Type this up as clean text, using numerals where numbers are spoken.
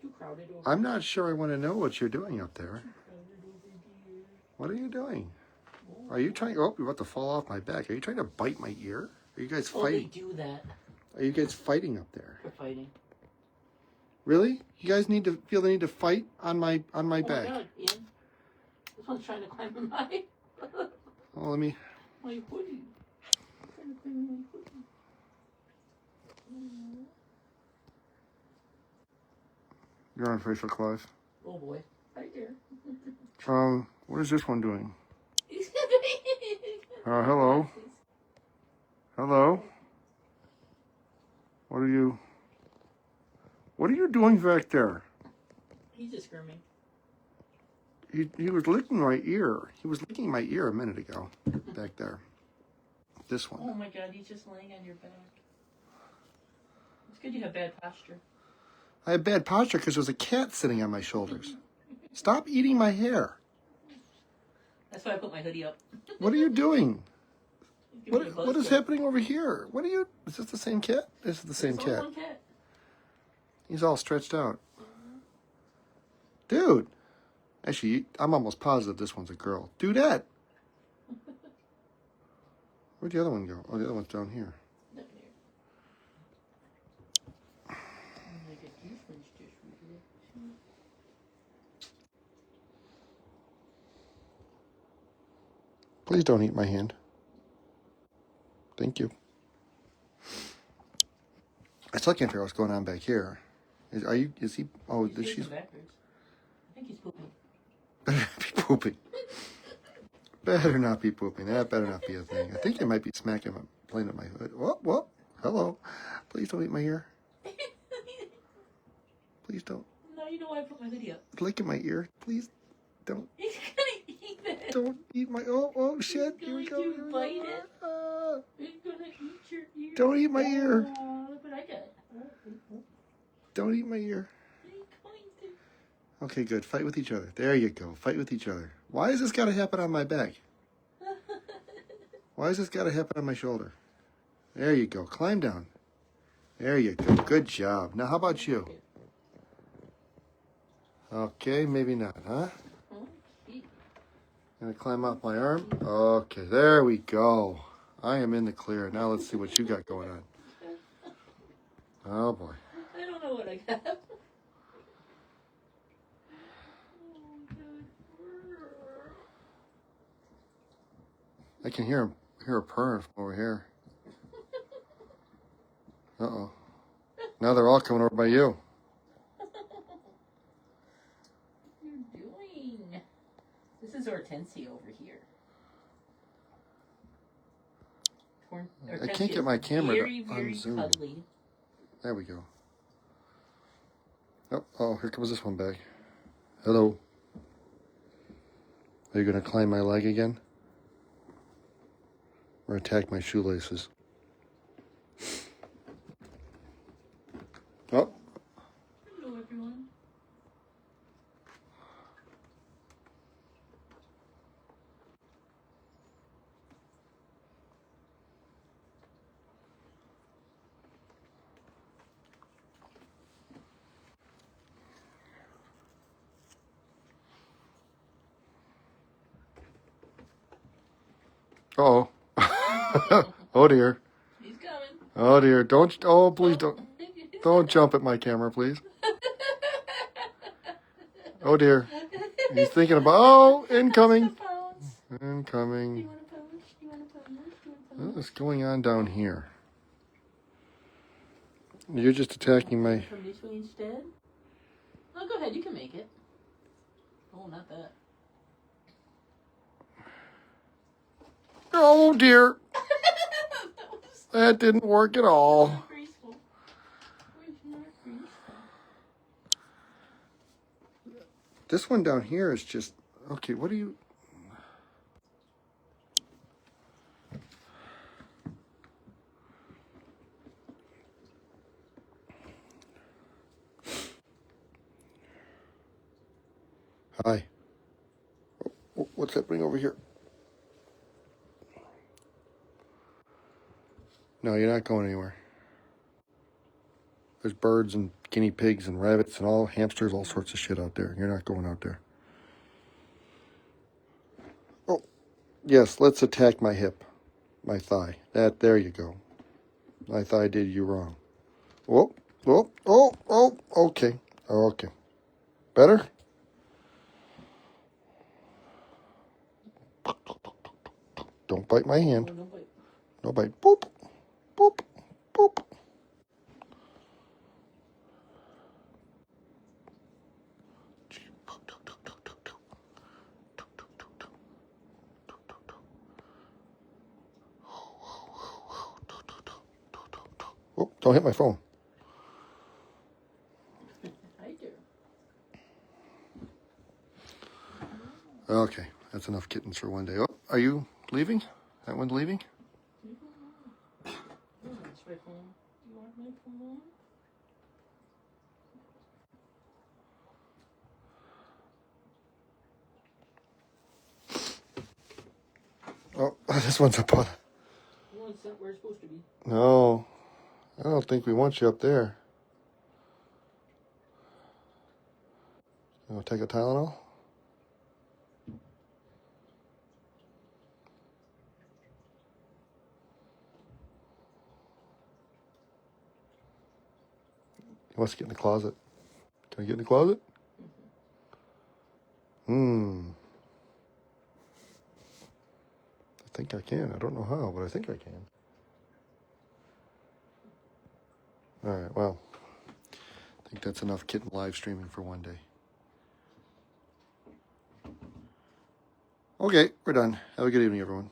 Too crowded over I'm not sure I want to know what you're doing up there. What are you doing? Are you trying? Oh, you're about to fall off my back. Are you trying to bite my ear? Are you guys fighting? They do that. Are you guys fighting up there? They're fighting. Really? You guys need to feel the need to fight on my back. Oh my God, Ian. This one's trying to climb in my... Oh, let me... My hoodie. Trying to climb in my hoodie. You're on Facebook Live. Oh boy. Right there. What is this one doing? Hello? Hello? What are you doing back there? He's just screaming. He was licking my ear. He was licking my ear a minute ago. Back there. This one. Oh my God, he's just laying on your back. It's good you have bad posture. I have bad posture because there's a cat sitting on my shoulders. Stop eating my hair. That's why I put my hoodie up. What are you doing? What is happening over here? What are you... Is this the same cat? This is the same cat. One cat. He's all stretched out. Dude. Actually, I'm almost positive this one's a girl. Dudette. Where'd the other one go? Oh, the other one's down here. Please don't eat my hand. Thank you. I still can't figure out what's going on back here. Is he? Oh, He's she's. backwards. I think he's pooping. Better not be pooping. Better not be pooping. That better not be a thing. I think you might be smacking him, playing at my hood. Whoop. Hello. Please don't eat my ear. Please don't. No, you know why I put my hoodie up. Lick in my ear. Please don't. He's gonna eat it. Don't eat my... Oh, shit. Here we go. He's gonna eat your ear. Don't eat my ear. Look what I got. Don't eat my ear. Okay, good. Fight with each other. There you go. Fight with each other. Why has this got to happen on my back? Why has this got to happen on my shoulder? There you go. Climb down. There you go. Good job. Now, how about you? Okay, maybe not, huh? Gonna climb off my arm? Okay, there we go. I am in the clear. Now let's see what you got going on. Oh, boy. I don't know what I got. I can hear her purring from over here. Uh-oh. Now they're all coming over by you. What are you doing? This is Hortensia over here. I can't get my camera very, to very unzoom. cuddly. There we go. Oh, here comes this one back. Hello. Are you going to climb my leg again? Or attack my shoelaces? Oh. Hello, everyone. Uh-oh. Oh, dear. He's coming. Oh, dear. Please don't jump at my camera, please. Oh, dear. He's thinking about, incoming. Incoming. What is going on down here? You're just attacking my... From this way instead? Oh, go ahead. You can make it. Oh, not that. Oh, dear. That didn't work at all. This one down here is just... Okay, what are you... Hi. What's happening over here? No, you're not going anywhere. There's birds and guinea pigs and rabbits and all hamsters, all sorts of shit out there. You're not going out there. Oh, yes, let's attack my hip, my thigh. There you go. My thigh did you wrong. Oh, okay. Okay. Better? Don't bite my hand. No, don't bite. No bite. Boop, boop, boop. Oh, don't hit my phone. I do. Okay, that's enough kittens for one day. Oh, are you leaving? That one's leaving? That's my phone. You want my phone? Oh, this one's up on. Well, it's not where it's supposed to be. No, I don't think we want you up there. You want to take a Tylenol? He wants to get in the closet. Can I get in the closet? I think I can. I don't know how, but I think I can. All right, well, I think that's enough kitten live streaming for one day. Okay, we're done. Have a good evening, everyone.